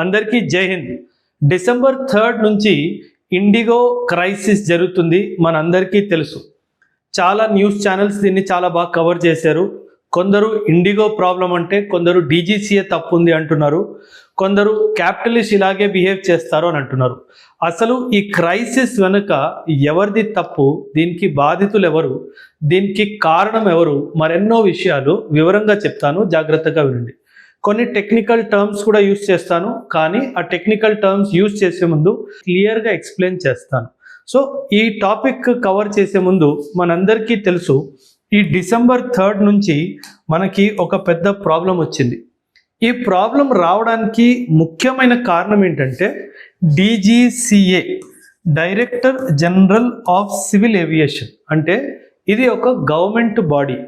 అందరికీ జై హింద్. డిసెంబర్ 3 నుంచి ఇండిగో క్రైసిస్ జరుగుతుంది. మనందరికీ తెలుసు. చాలా న్యూస్ ఛానల్స్ దీన్ని చాలా బాగా కవర్ చేశారు. కొందరు ఇండిగో ప్రాబ్లం అంటే కొందరు డీజీసీఏ తప్పు ఉంది అంటున్నారు. కొందరు క్యాపిటలిస్ట్ ఇలాగే బిహేవ్ చేస్తారు అని అంటున్నారు. అసలు ఈ క్రైసిస్ వెనుక ఎవరిది తప్పు, దీనికి బాధితులు ఎవరు, దీనికి కారణం ఎవరు, మరెన్నో విషయాలు వివరంగా చెప్తాను. జాగ్రత్తగా వినండి. కొన్ని టెక్నికల్ టర్మ్స్ కూడా యూజ్ చేస్తాను, కానీ ఆ టెక్నికల్ టర్మ్స్ యూజ్ చేసే ముందు క్లియర్గా ఎక్స్ప్లెయిన్ చేస్తాను. సో ఈ టాపిక్ కవర్ చేసే ముందు మనందరికీ తెలుసు, ఈ డిసెంబర్ 3 నుంచి మనకి ఒక పెద్ద ప్రాబ్లం వచ్చింది. ఈ ప్రాబ్లం రావడానికి ముఖ్యమైన కారణం ఏంటంటే DGCA, director general of civil aviation. అంటే ఇది ఒక గవర్నమెంట్ బాడీ.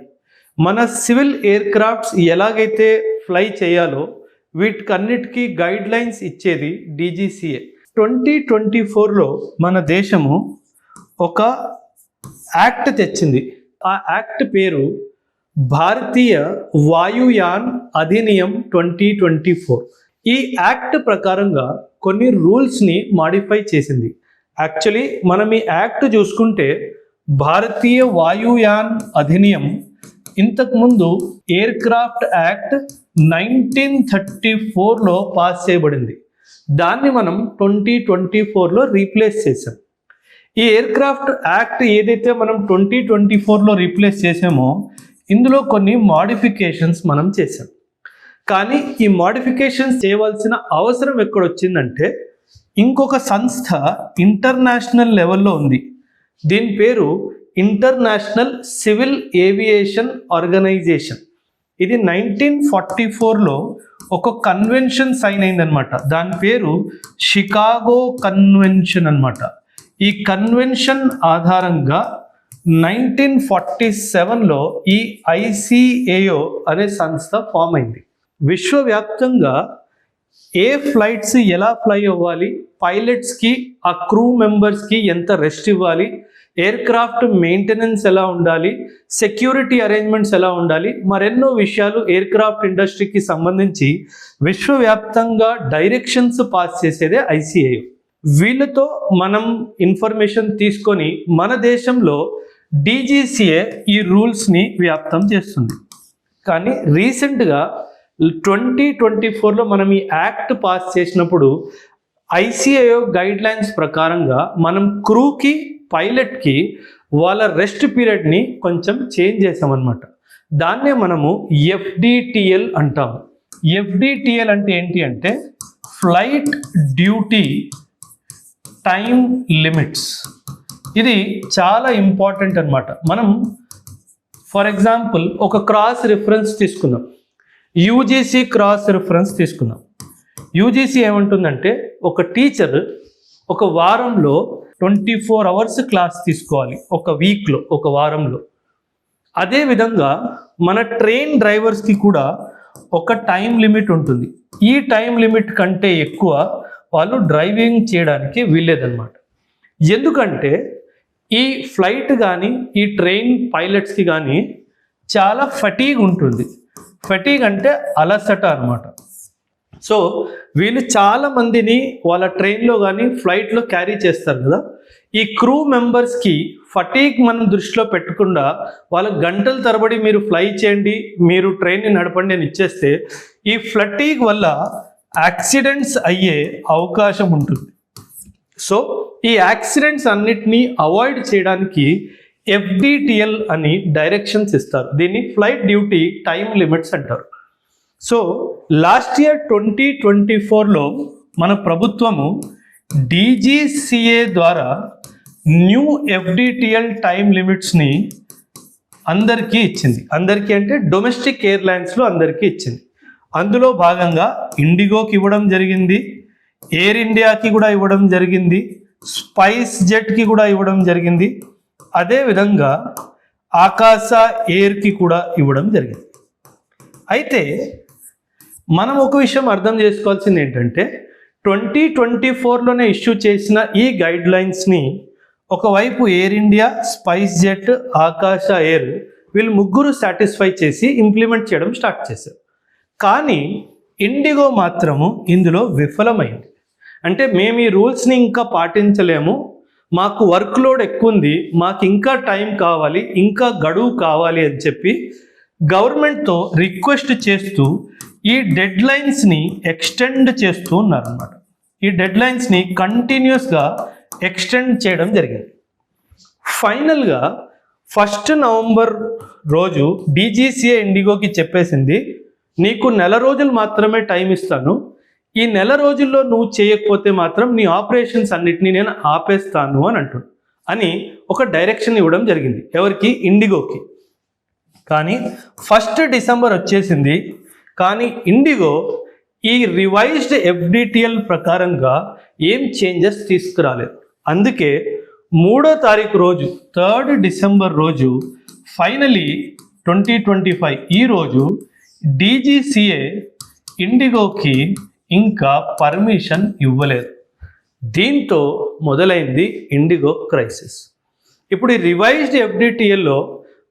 మన సివిల్ ఎయిర్ క్రాఫ్ట్స్ ఎలాగైతే ఫ్లై చేయాలో వీటికన్నిటికీ గైడ్ లైన్స్ ఇచ్చేది డీజీసీఏ. 2024లో మన దేశము ఒక యాక్ట్ తెచ్చింది. ఆ యాక్ట్ పేరు భారతీయ వాయుయాన్ అధినియం 2024. ఈ యాక్ట్ ప్రకారంగా కొన్ని రూల్స్ని మాడిఫై చేసింది. యాక్చువల్లీ మనం ఈ యాక్ట్ చూసుకుంటే భారతీయ వాయుయాన్ అధినియం ఇంతకుముందు ఎయిర్ క్రాఫ్ట్ యాక్ట్ 1934లో పాస్ చేయబడింది. దాన్ని మనం 2024లో రీప్లేస్ చేసాం. ఈ ఎయిర్ క్రాఫ్ట్ యాక్ట్ ఏదైతే మనం 2024లో రీప్లేస్ చేసామో ఇందులో కొన్ని మాడిఫికేషన్స్ మనం చేసాం. కానీ ఈ మాడిఫికేషన్స్ చేయవలసిన అవసరం ఎక్కడొచ్చిందంటే ఇంకొక సంస్థ ఇంటర్నేషనల్ లెవెల్లో ఉంది. దీని పేరు ఇంటర్నేషనల్ సివిల్ ఏవియేషన్ ఆర్గనైజేషన్. ఇది 1944లో ఒక కన్వెన్షన్ సైన్ అయిందనమాట. దాని పేరు షికాగో కన్వెన్షన్ అనమాట. ఈ కన్వెన్షన్ ఆధారంగా 1947లో ఈ ఐసిఏఓ అనే సంస్థ ఫామ్ అయింది. విశ్వవ్యాప్తంగా ఏ ఫ్లైట్స్ ఎలా ఫ్లై అవ్వాలి, పైలట్స్కి ఆ క్రూ మెంబర్స్కి ఎంత రెస్ట్ ఇవ్వాలి, ఎయిర్ క్రాఫ్ట్ మెయింటెనెన్స్ ఎలా ఉండాలి, సెక్యూరిటీ అరేంజ్మెంట్స్ ఎలా ఉండాలి, మరెన్నో విషయాలు ఎయిర్ క్రాఫ్ట్ ఇండస్ట్రీకి సంబంధించి విశ్వవ్యాప్తంగా డైరెక్షన్స్ పాస్ చేసేదే ఐసిఏఓ. వీళ్ళతో మనం ఇన్ఫర్మేషన్ తీసుకొని మన దేశంలో డీజీసీఏ ఈ రూల్స్ని వ్యాప్తం చేస్తుంది. కానీ రీసెంట్గా 2024లో మనం ఈ యాక్ట్ పాస్ చేసినప్పుడు ఐసిఏఓ గైడ్ లైన్స్ ప్రకారంగా మనం క్రూకి, పైలట్కి వాళ్ళ రెస్ట్ పీరియడ్ని కొంచెం చేంజ్ చేసామన్నమాట. దాన్నే మనము ఎఫ్డిటిఎల్ అంటాము. ఎఫ్డిటిఎల్ అంటే ఏంటి అంటే ఫ్లైట్ డ్యూటీ టైమ్ లిమిట్స్. ఇది చాలా ఇంపార్టెంట్ అన్నమాట. మనం ఫర్ ఎగ్జాంపుల్ ఒక క్రాస్ రిఫరెన్స్ తీసుకుందాం. యూజీసీ క్రాస్ రిఫరెన్స్ తీసుకుందాం. యూజీసీ ఏమంటుందంటే ఒక టీచర్ ఒక వారంలో 24 అవర్స్ క్లాస్ తీసుకోవాలి, ఒక వీక్లో, ఒక వారంలో. అదేవిధంగా మన ట్రైన్ డ్రైవర్స్కి కూడా ఒక టైం లిమిట్ ఉంటుంది. ఈ టైం లిమిట్ కంటే ఎక్కువ వాళ్ళు డ్రైవింగ్ చేయడానికి వీల్లేదన్నమాట. ఎందుకంటే ఈ ఫ్లైట్ కానీ ఈ ట్రైన్ పైలట్స్కి కానీ చాలా ఫటీగ్ ఉంటుంది. ఫటీగ్ అంటే అలసట అన్నమాట. సో వీళ్ళు చాలా మందిని వాళ్ళ ట్రైన్లో కానీ ఫ్లైట్లో క్యారీ చేస్తారు కదా. ఈ క్రూ మెంబర్స్కి ఫటీగ్ మనం దృష్టిలో పెట్టకుండా వాళ్ళ గంటల తరబడి మీరు ఫ్లై చేయండి, మీరు ట్రైన్ని నడపండి అని ఇచ్చేస్తే ఈ ఫటీగ్ వల్ల యాక్సిడెంట్స్ అయ్యే అవకాశం ఉంటుంది. సో ఈ యాక్సిడెంట్స్ అన్నిటినీ అవాయిడ్ చేయడానికి ఎఫ్డిటిఎల్ అని డైరెక్షన్స్ ఇస్తారు. దీన్ని ఫ్లైట్ డ్యూటీ టైమ్ లిమిట్స్ అంటారు. సో లాస్ట్ ఇయర్ 2024లో మన ప్రభుత్వము డీజీసీఏ ద్వారా న్యూ ఎఫ్డిటిఎల్ టైమ్ లిమిట్స్ని అందరికీ ఇచ్చింది. అందరికీ అంటే డొమెస్టిక్ ఎయిర్లైన్స్లో అందరికీ ఇచ్చింది. అందులో భాగంగా ఇండిగోకి ఇవ్వడం జరిగింది, ఎయిర్ ఇండియాకి కూడా ఇవ్వడం జరిగింది, స్పైస్ జెట్కి కూడా ఇవ్వడం జరిగింది, అదేవిధంగా ఆకాశ ఎయిర్కి కూడా ఇవ్వడం జరిగింది. అయితే మనం ఒక విషయం అర్థం చేసుకోవాల్సింది ఏంటంటే 2024లోనే ఇష్యూ చేసిన ఈ గైడ్ లైన్స్ని ఒకవైపు ఎయిర్ ఇండియా, స్పైస్ జెట్, ఆకాశ ఎయిర్ వీళ్ళు ముగ్గురు సాటిస్ఫై చేసి ఇంప్లిమెంట్ చేయడం స్టార్ట్ చేశారు. కానీ ఇండిగో మాత్రము ఇందులో విఫలమైంది. అంటే మేము ఈ రూల్స్ని ఇంకా పాటించలేము, మాకు వర్క్ లోడ్ ఎక్కువ ఉంది, మాకు ఇంకా టైం కావాలి, ఇంకా గడువు కావాలి అని చెప్పి గవర్నమెంట్తో రిక్వెస్ట్ చేస్తూ ఈ డెడ్ లైన్స్ని ఎక్స్టెండ్ చేస్తూ ఉన్నారన్నమాట. ఈ డెడ్ లైన్స్ని కంటిన్యూస్గా ఎక్స్టెండ్ చేయడం జరిగింది. ఫైనల్గా 1 నవంబర్ రోజు డీజీసీఏ ఇండిగోకి చెప్పేసింది, నీకు 1 రోజులు మాత్రమే టైం ఇస్తాను, ఈ 1 రోజుల్లో నువ్వు చేయకపోతే మాత్రం నీ ఆపరేషన్స్ అన్నిటినీ నేను ఆపేస్తాను అని ఒక డైరెక్షన్ ఇవ్వడం జరిగింది. ఎవరికి? ఇండిగోకి. కానీ 1 డిసెంబర్ వచ్చేసింది, కానీ ఇండిగో ఈ రివైజ్డ్ ఎఫ్డిటిఎల్ ప్రకారంగా ఏం చేంజెస్ తీసుకురాలేదు. అందుకే 3వ తారీఖు రోజు 3rd డిసెంబర్ రోజు ఫైనలీ 2025 ఈ రోజు డీజీసీఏ ఇండిగోకి ఇంకా పర్మిషన్ ఇవ్వలేదు. దీంతో మొదలైంది ఇండిగో క్రైసిస్. ఇప్పుడు ఈ రివైజ్డ్ ఎఫ్డిటిఎల్లో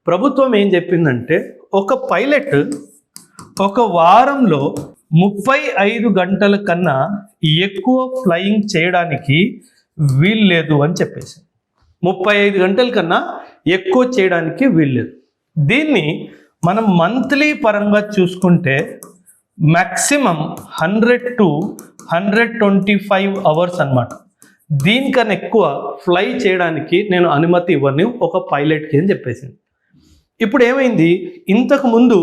ప్రభుత్వం ఏం చెప్పిందంటే, ఒక పైలట్ ఒక వారంలో 35 గంటల కన్నా ఎక్కువ ఫ్లయింగ్ చేయడానికి వీల్లేదు అని చెప్పేసి, 35 గంటల కన్నా ఎక్కువ చేయడానికి వీల్లేదు. దీన్ని మనం మంత్లీ పరంగా చూసుకుంటే మ్యాక్సిమం 100 to 125 అవర్స్ అన్నమాట. దీనికన్నా ఎక్కువ ఫ్లై చేయడానికి నేను అనుమతి ఇవ్వను ఒక పైలట్కి అని చెప్పేసింది. ఇప్పుడు ఏమైంది, ఇంతకు ముందు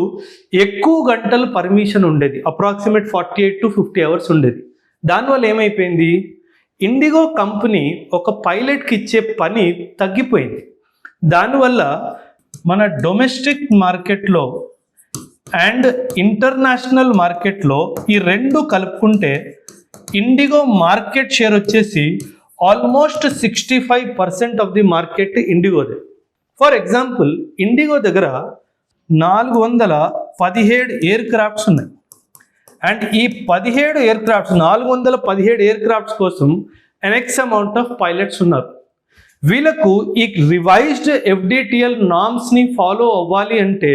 ఎక్కువ గంటలు పర్మిషన్ ఉండేది, అప్రాక్సిమేట్ 48 to 50 అవర్స్ ఉండేది. దానివల్ల ఏమైపోయింది, ఇండిగో కంపెనీ ఒక పైలట్కి ఇచ్చే పని తగ్గిపోయింది. దానివల్ల మన డొమెస్టిక్ మార్కెట్లో అండ్ ఇంటర్నేషనల్ మార్కెట్లో ఈ రెండు కలుపుకుంటే ఇండిగో మార్కెట్ షేర్ వచ్చేసి ఆల్మోస్ట్ 65% ఆఫ్ ది మార్కెట్ ఇండిగోదే. ఫర్ ఎగ్జాంపుల్, ఇండిగో దగ్గర 417 ఎయిర్ క్రాఫ్ట్స్ ఉన్నాయి. అండ్ ఈ 17 ఎయిర్ క్రాఫ్ట్స్ 417 ఎయిర్ క్రాఫ్ట్స్ కోసం ఎన్ఎక్స్ అమౌంట్ ఆఫ్ పైలట్స్ ఉన్నారు. వీళ్ళకు ఈ రివైజ్డ్ ఎఫ్డిటిఎల్ నామ్స్ని ఫాలో అవ్వాలి అంటే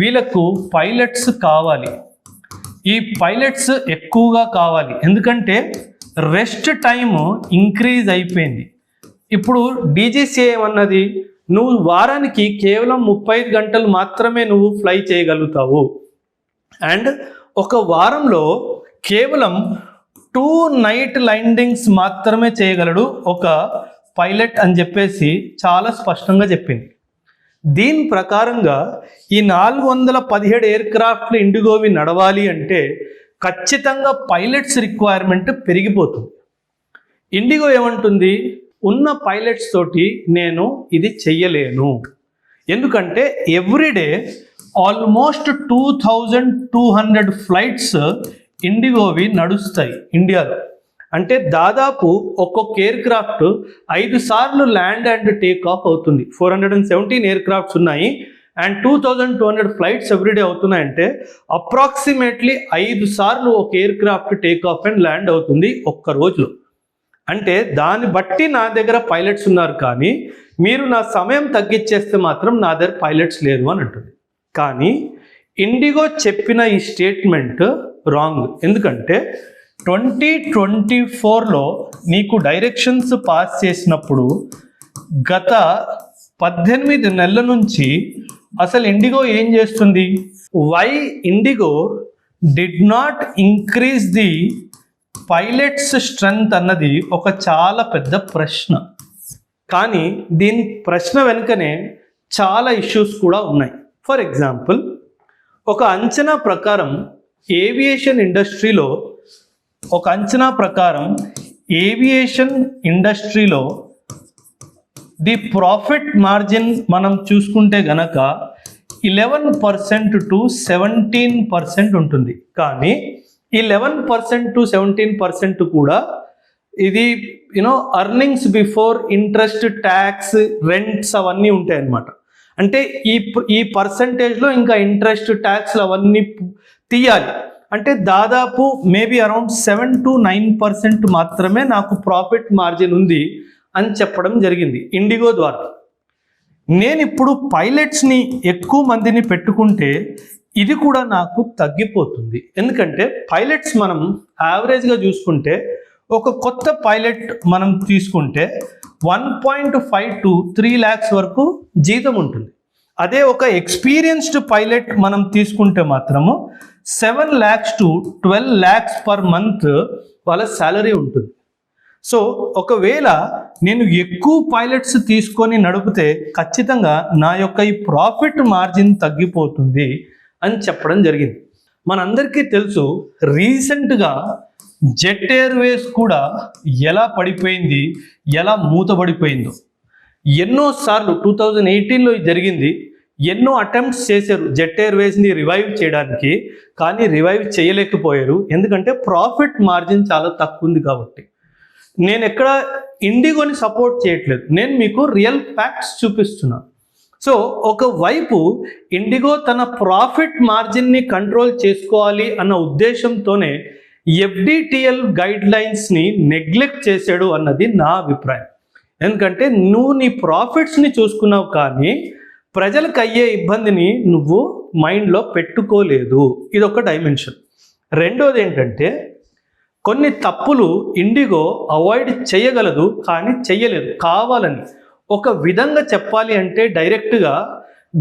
వీళ్ళకు పైలట్స్ కావాలి. ఈ పైలట్స్ ఎక్కువగా కావాలి, ఎందుకంటే రెస్ట్ టైము ఇంక్రీజ్ అయిపోయింది. ఇప్పుడు డీజీసీఏ ఏమన్నది, నువ్వు వారానికి కేవలం 35 గంటలు మాత్రమే నువ్వు ఫ్లై చేయగలుగుతావు, అండ్ ఒక వారంలో కేవలం 2 నైట్ ల్యాండింగ్స్ మాత్రమే చేయగలడు ఒక పైలట్ అని చెప్పేసి చాలా స్పష్టంగా చెప్పింది. దీని ప్రకారంగా ఈ 417 ఎయిర్ క్రాఫ్ట్లు ఇండిగోవి నడవాలి అంటే ఖచ్చితంగా పైలట్స్ రిక్వైర్మెంట్ పెరిగిపోతుంది. ఇండిగో ఏమంటుంది, ఉన్న పైలట్స్ తోటి నేను ఇది చెయ్యలేను, ఎందుకంటే ఎవ్రీడే ఆల్మోస్ట్ 2200 ఫ్లైట్స్ ఇండిగోవి నడుస్తాయి ఇండియాలో. అంటే దాదాపు ఒక్కొక్క ఎయిర్ క్రాఫ్ట్ 5 సార్లు ల్యాండ్ అండ్ టేక్ ఆఫ్ అవుతుంది. 417 ఎయిర్ క్రాఫ్ట్స్ ఉన్నాయి అండ్ 2200 ఫ్లైట్స్ ఎవ్రీడే అవుతున్నాయంటే అప్రాక్సిమేట్లీ 5 సార్లు ఒక air craft take off and land అవుతుంది ఒక్క రోజులో. అంటే దాన్ని బట్టి నా దగ్గర పైలట్స్ ఉన్నారు, కానీ మీరు నా సమయం తగ్గించేస్తే మాత్రం నా దగ్గర పైలట్స్ లేరు అని అంటుంది. కానీ ఇండిగో చెప్పిన ఈ స్టేట్మెంట్ రాంగ్. ఎందుకంటే 2024లో నీకు డైరెక్షన్స్ పాస్ చేసినప్పుడు గత 18 నెలల నుంచి అసలు ఇండిగో ఏం చేస్తుంది, why IndiGo did not increase the pilots strength అన్నది ఒక చాలా పెద్ద ప్రశ్న. కానీ దీని ప్రశ్న వెనుకనే చాలా ఇష్యూస్ కూడా ఉన్నాయి. ఫర్ ఎగ్జాంపుల్, ఒక అంచనా ప్రకారం ఏవియేషన్ ఇండస్ట్రీలో ది ప్రాఫిట్ మార్జిన్ మనం చూసుకుంటే గనక 11% to 17% ఉంటుంది. కానీ 11% to 17% కూడా ఇది earnings before interest, tax, rents అవన్నీ ఉంటాయి అన్నమాట. అంటే ఈ పర్సంటేజ్లో ఇంకా ఇంట్రెస్ట్, ట్యాక్స్లు అవన్నీ తీయాలి. అంటే దాదాపు మేబీ అరౌండ్ 7 to 9% మాత్రమే నాకు ప్రాఫిట్ మార్జిన్ ఉంది అని చెప్పడం జరిగింది ఇండిగో ద్వారా. నేను ఇప్పుడు పైలట్స్ని ఎక్కువ మందిని పెట్టుకుంటే ఇది కూడా నాకు తగ్గిపోతుంది. ఎందుకంటే పైలట్స్ మనం యావరేజ్గా చూసుకుంటే ఒక కొత్త పైలట్ మనం తీసుకుంటే 1.5 to 3 lakhs వరకు జీతం ఉంటుంది. అదే ఒక ఎక్స్పీరియన్స్డ్ పైలట్ మనం తీసుకుంటే మాత్రము 7 lakhs to 12 lakhs per month వాళ్ళ శాలరీ ఉంటుంది. సో ఒకవేళ నేను ఎక్కువ పైలట్స్ తీసుకొని నడిపితే ఖచ్చితంగా నా యొక్క ఈ ప్రాఫిట్ మార్జిన్ తగ్గిపోతుంది అని చెప్పడం జరిగింది. మనందరికీ తెలుసు రీసెంట్గా జెట్ ఎయిర్వేస్ కూడా ఎలా పడిపోయింది, ఎలా మూతపడిపోయిందో. ఎన్నోసార్లు 2018లో జరిగింది. ఎన్నో అటెంప్ట్స్ చేశారు జెట్ ఎయిర్వేస్ని రివైవ్ చేయడానికి, కానీ రివైవ్ చేయలేకపోయారు. ఎందుకంటే ప్రాఫిట్ మార్జిన్ చాలా తక్కువ ఉంది కాబట్టి. నేను ఎక్కడ ఇండిగోని సపోర్ట్ చేయట్లేదు, నేను మీకు రియల్ ఫ్యాక్ట్స్ చూపిస్తున్నాను. సో ఒకవైపు ఇండిగో తన ప్రాఫిట్ మార్జిన్ని కంట్రోల్ చేసుకోవాలి అన్న ఉద్దేశంతోనే FDTL గైడ్ లైన్స్ని నెగ్లెక్ట్ చేశాడు అన్నది నా అభిప్రాయం. ఎందుకంటే నువ్వు నీ ప్రాఫిట్స్ని చూసుకున్నావు కానీ ప్రజలకు అయ్యే ఇబ్బందిని నువ్వు మైండ్లో పెట్టుకోలేదు. ఇది ఒక డైమెన్షన్. రెండోది ఏంటంటే కొన్ని తప్పులు ఇండిగో అవాయిడ్ చేయగలదు కానీ చెయ్యలేదు కావాలని. ఒక విధంగా చెప్పాలి అంటే డైరెక్ట్గా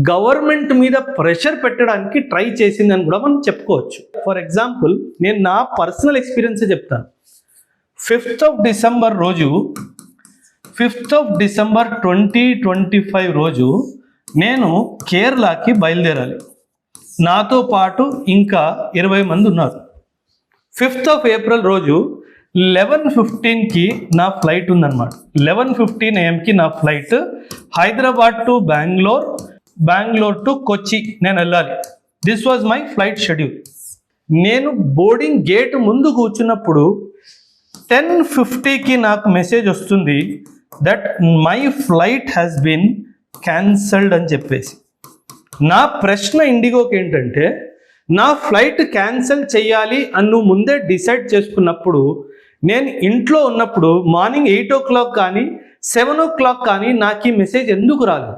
గవర్నమెంట్ మీద ప్రెషర్ పెట్టడానికి ట్రై చేసిందని కూడా మనం చెప్పుకోవచ్చు. ఫర్ ఎగ్జాంపుల్ నేను నా పర్సనల్ ఎక్స్పీరియన్సే చెప్తాను. 5th of December రోజు 5th of December 2025 రోజు నేను కేరళకి బయలుదేరాలి. నాతో పాటు ఇంకా 20 మంది ఉన్నారు. 5th of April రోజు 11:15కి నా ఫ్లైట్ ఉందన్నమాట. 11:15 AM నా flight Hyderabad to Bengaluru to Kochi నేను వెళ్ళాలి. This was my flight schedule. నేను బోర్డింగ్ గేట్ ముందు కూర్చున్నప్పుడు 10:50కి నాకు మెసేజ్ వస్తుంది that my flight has been cancelled అని చెప్పేసి. నా ప్రశ్న ఇండిగోకి ఏంటంటే నా ఫ్లైట్ క్యాన్సిల్ చేయాలి అని నువ్వు ముందే డిసైడ్ చేసుకున్నప్పుడు నేను ఇంట్లో ఉన్నప్పుడు మార్నింగ్ 8 o'clock కానీ 7 o'clock కానీ నాకు ఈ మెసేజ్ ఎందుకు రాలేదు?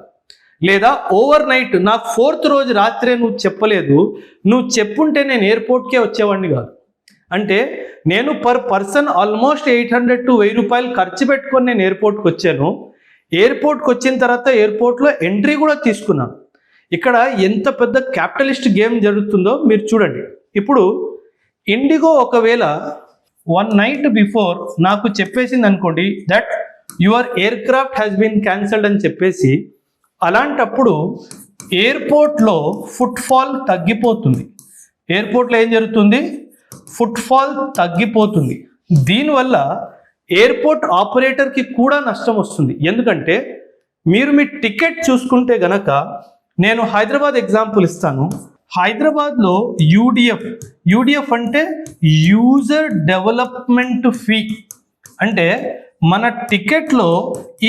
లేదా ఓవర్ నైట్ నాకు 4th రోజు రాత్రే నువ్వు చెప్పలేదు. నువ్వు చెప్పుంటే నేను ఎయిర్పోర్ట్కే వచ్చేవాడిని కాదు. అంటే నేను పర్ పర్సన్ ఆల్మోస్ట్ 800 to 1000 రూపాయలు ఖర్చు పెట్టుకొని నేను ఎయిర్పోర్ట్కి వచ్చాను. ఎయిర్పోర్ట్కి వచ్చిన తర్వాత ఎయిర్పోర్ట్లో ఎంట్రీ కూడా తీసుకున్నాను. ఇక్కడ ఎంత పెద్ద క్యాపిటలిస్ట్ గేమ్ జరుగుతుందో మీరు చూడండి. ఇప్పుడు ఇండిగో ఒకవేళ 1 night బిఫోర్ నాకు చెప్పేసింది అనుకోండి that your aircraft has been cancelled అని చెప్పేసి, అలాంటప్పుడు ఎయిర్పోర్ట్లో ఫుట్ఫాల్ తగ్గిపోతుంది. ఎయిర్పోర్ట్లో ఏం జరుగుతుంది? ఫుట్ఫాల్ తగ్గిపోతుంది. దీనివల్ల ఎయిర్పోర్ట్ ఆపరేటర్కి కూడా నష్టం వస్తుంది. ఎందుకంటే మీరు మీ టికెట్ చూసుకుంటే గనక, నేను హైదరాబాద్ ఎగ్జాంపుల్ ఇస్తాను. హైదరాబాద్లో యూడిఎఫ్ అంటే యూజర్ డెవలప్మెంట్ ఫీ. అంటే మన టికెట్లో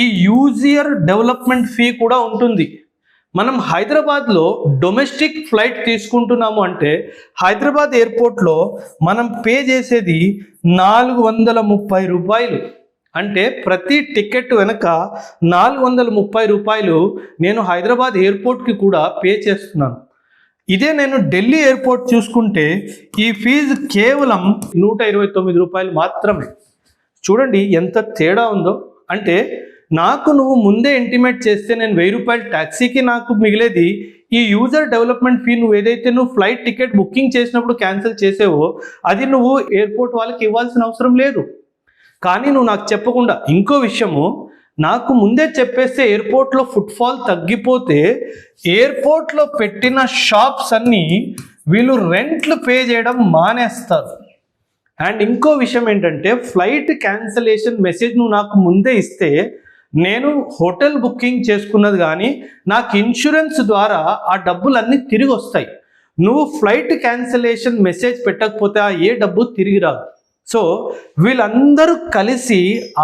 ఈ యూజర్ డెవలప్మెంట్ ఫీ కూడా ఉంటుంది. మనం హైదరాబాద్లో డొమెస్టిక్ ఫ్లైట్ తీసుకుంటున్నాము అంటే హైదరాబాద్ ఎయిర్పోర్ట్లో మనం పే చేసేది 430 రూపాయలు. అంటే ప్రతి టికెట్ వెనక 430 రూపాయలు నేను హైదరాబాద్ ఎయిర్పోర్ట్కి కూడా పే చేస్తున్నాను. ఇదే నేను ఢిల్లీ ఎయిర్పోర్ట్ చూసుకుంటే ఈ ఫీజు కేవలం 129 రూపాయలు మాత్రమే. చూడండి ఎంత తేడా ఉందో. అంటే నాకు నువ్వు ముందే ఇంటిమేట్ చేస్తే నేను 1000 రూపాయలు ట్యాక్సీకి నాకు మిగిలేది ఈ యూజర్ డెవలప్మెంట్ ఫీ నువ్వు ఏదైతే నువ్వు ఫ్లైట్ టికెట్ బుకింగ్ చేసినప్పుడు క్యాన్సిల్ చేసేవో అది నువ్వు ఎయిర్పోర్ట్ వాళ్ళకి ఇవ్వాల్సిన అవసరం లేదు. కానీ నువ్వు నాకు చెప్పకుండా, ఇంకో విషయము, నాకు ముందే చెప్పేస్తే ఎయిర్పోర్ట్లో ఫుట్ఫాల్ తగ్గిపోతే ఎయిర్పోర్ట్లో పెట్టిన షాప్స్ అన్నీ వీళ్ళు రెంట్లు పే చేయడం మానేస్తారు. అండ్ ఇంకో విషయం ఏంటంటే ఫ్లైట్ క్యాన్సిలేషన్ మెసేజ్ నువ్వు నాకు ముందే ఇస్తే నేను హోటల్ బుకింగ్ చేసుకున్నది కానీ నాకు ఇన్సూరెన్స్ ద్వారా ఆ డబ్బులన్నీ తిరిగి వస్తాయి. నువ్వు ఫ్లైట్ క్యాన్సిలేషన్ మెసేజ్ పెట్టకపోతే ఆ ఏ డబ్బు తిరిగి రాదు. సో వీళ్ళందరూ కలిసి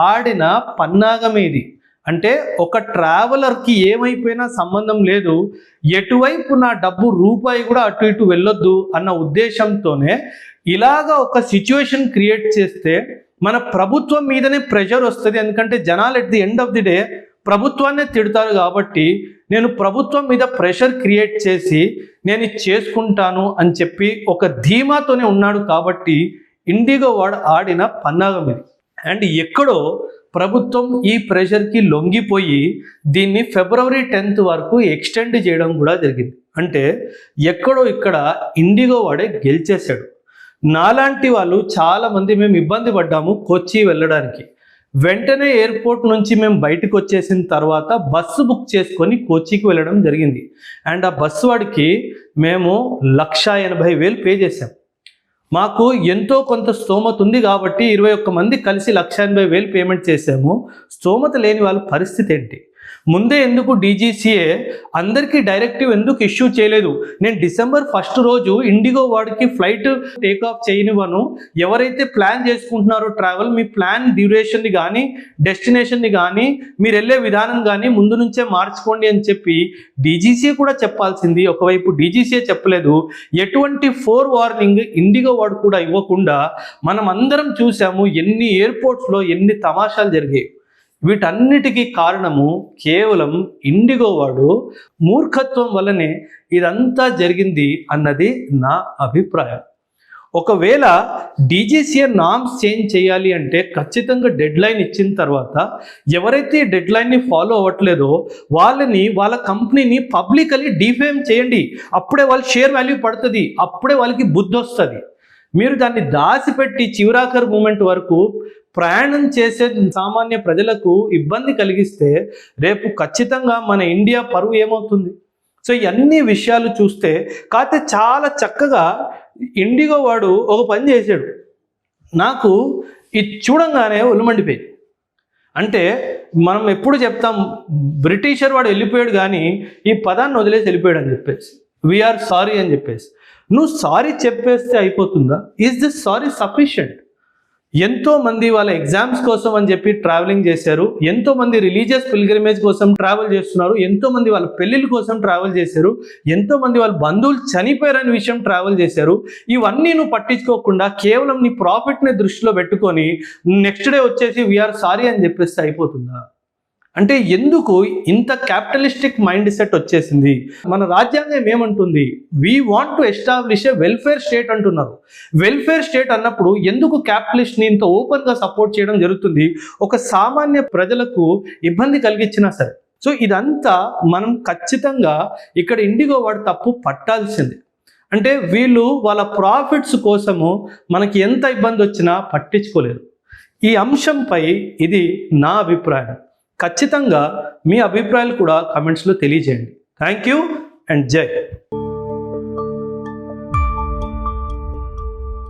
ఆడిన పన్నాగమేది. అంటే ఒక ట్రావెలర్కి ఏమైపోయినా సంబంధం లేదు, ఎటువైపు నా డబ్బు రూపాయి కూడా అటు ఇటు వెళ్ళొద్దు అన్న ఉద్దేశంతోనే ఇలాగా ఒక సిచ్యువేషన్ క్రియేట్ చేస్తే మన ప్రభుత్వం మీదనే ప్రెషర్ వస్తుంది. ఎందుకంటే జనాలు at the end of the day ప్రభుత్వాన్నే తిడతారు కాబట్టి నేను ప్రభుత్వం మీద ప్రెషర్ క్రియేట్ చేసి నేను ఇది చేసుకుంటాను అని చెప్పి ఒక ధీమాతోనే ఉన్నాడు కాబట్టి ఇండిగో వాడు ఆడిన పన్నాగం ఇది. అండ్ ఎక్కడో ప్రభుత్వం ఈ ప్రెషర్కి లొంగిపోయి దీన్ని February 10th వరకు ఎక్స్టెండ్ చేయడం కూడా జరిగింది. అంటే ఎక్కడో ఇక్కడ ఇండిగో వాడే గెలిచేశాడు. నాలాంటి వాళ్ళు చాలామంది మేము ఇబ్బంది పడ్డాము కొచ్చి వెళ్ళడానికి. వెంటనే ఎయిర్పోర్ట్ నుంచి మేము బయటకు వచ్చేసిన తర్వాత బస్సు బుక్ చేసుకొని కోచికి వెళ్ళడం జరిగింది. అండ్ ఆ బస్సు వాడికి మేము 1,80,000 పే చేసాం. మాకు ఎంతో కొంత స్తోమత ఉంది కాబట్టి 21 మంది కలిసి 1,80,000 పేమెంట్ చేసాము. స్తోమత లేని వాళ్ళ పరిస్థితి ఏంటి? ముందే ఎందుకు DGCA అందరికీ డైరెక్టివ్ ఎందుకు ఇష్యూ చేయలేదు? నేను December 1st రోజు ఇండిగో వాడికి ఫ్లైట్ టేక్ ఆఫ్ చేయనివ్వను, ఎవరైతే ప్లాన్ చేసుకుంటున్నారో ట్రావెల్ మీ ప్లాన్ డ్యూరేషన్ని కానీ డెస్టినేషన్ని కానీ మీరు వెళ్ళే విధానం కానీ ముందు నుంచే మార్చుకోండి అని చెప్పి DGCA కూడా చెప్పాల్సింది. ఒకవైపు DGCA చెప్పలేదు. ఎటువంటి ఫోర్ వార్నింగ్ ఇండిగో వాడు కూడా ఇవ్వకుండా మనం అందరం చూసాము ఎన్ని ఎయిర్పోర్ట్స్లో ఎన్ని తమాషాలు జరిగాయి. వీటన్నిటికీ కారణము కేవలం ఇండిగో వాడు మూర్ఖత్వం వల్లనే ఇదంతా జరిగింది అన్నది నా అభిప్రాయం. ఒకవేళ DGCA నామ్స్ చేంజ్ చేయాలి అంటే ఖచ్చితంగా డెడ్ లైన్ ఇచ్చిన తర్వాత ఎవరైతే డెడ్ లైన్ని ఫాలో అవ్వట్లేదో వాళ్ళ కంపెనీని పబ్లికలీ డిఫేమ్ చేయండి. అప్పుడే వాళ్ళ షేర్ వాల్యూ పడుతుంది, అప్పుడే వాళ్ళకి బుద్ధి వస్తుంది. మీరు దాన్ని దాచిపెట్టి చివరాఖరు మూమెంట్ వరకు ప్రయాణం చేసే సామాన్య ప్రజలకు ఇబ్బంది కలిగిస్తే రేపు ఖచ్చితంగా మన ఇండియా పరువు ఏమవుతుంది? సో ఇవన్నీ విషయాలు చూస్తే కాకపోతే చాలా చక్కగా ఇండిగో వాడు ఒక పని చేశాడు. నాకు ఇది చూడంగానే ఒళ్ళుమండిపోయింది. అంటే మనం ఎప్పుడు చెప్తాం బ్రిటిషర్ వాడు వెళ్ళిపోయాడు కానీ ఈ పదాన్ని వదిలేసి వెళ్ళిపోయాడు అని చెప్పేసి, వీఆర్ సారీ అని చెప్పేసి. నువ్వు సారీ చెప్పేస్తే అయిపోతుందా? Is this sorry sufficient? ఎంతోమంది వాళ్ళ ఎగ్జామ్స్ కోసం అని చెప్పి ట్రావెలింగ్ చేశారు, ఎంతోమంది రిలీజియస్ పిల్గ్రిమేజ్ కోసం ట్రావెల్ చేస్తున్నారు, ఎంతోమంది వాళ్ళ పెళ్ళిళ్ళ కోసం ట్రావెల్ చేశారు, ఎంతోమంది వాళ్ళ బంధువులు చనిపోయారనే విషయం ట్రావెల్ చేశారు. ఇవన్నీ నువ్వు పట్టించుకోకుండా కేవలం నీ ప్రాఫిట్ని దృష్టిలో పెట్టుకొని నెక్స్ట్ డే వచ్చేసి వీఆర్ సారీ అని చెప్పేస్తే అయిపోతుందా? అంటే ఎందుకు ఇంత క్యాపిటలిస్టిక్ మైండ్ సెట్ వచ్చేసింది? మన రాజ్యాంగం ఏమంటుంది? We want to establish A welfare state అంటున్నారు. వెల్ఫేర్ స్టేట్ అన్నప్పుడు ఎందుకు క్యాపిటలిస్ట్ని ఇంత ఓపెన్గా సపోర్ట్ చేయడం జరుగుతుంది? ఒక సామాన్య ప్రజలకు ఇబ్బంది కలిగించినా సరే. సో ఇదంతా మనం ఖచ్చితంగా ఇక్కడ ఇండిగో వాడు తప్పు పట్టాల్సిందే. అంటే వీళ్ళు వాళ్ళ ప్రాఫిట్స్ కోసము మనకి ఎంత ఇబ్బంది వచ్చినా పట్టించుకోలేరు. ఈ అంశంపై ఇది నా అభిప్రాయం. ఖచ్చితంగా మీ అభిప్రాయాలు కూడా కామెంట్స్లో తెలియజేయండి. థ్యాంక్ యూ అండ్ జై.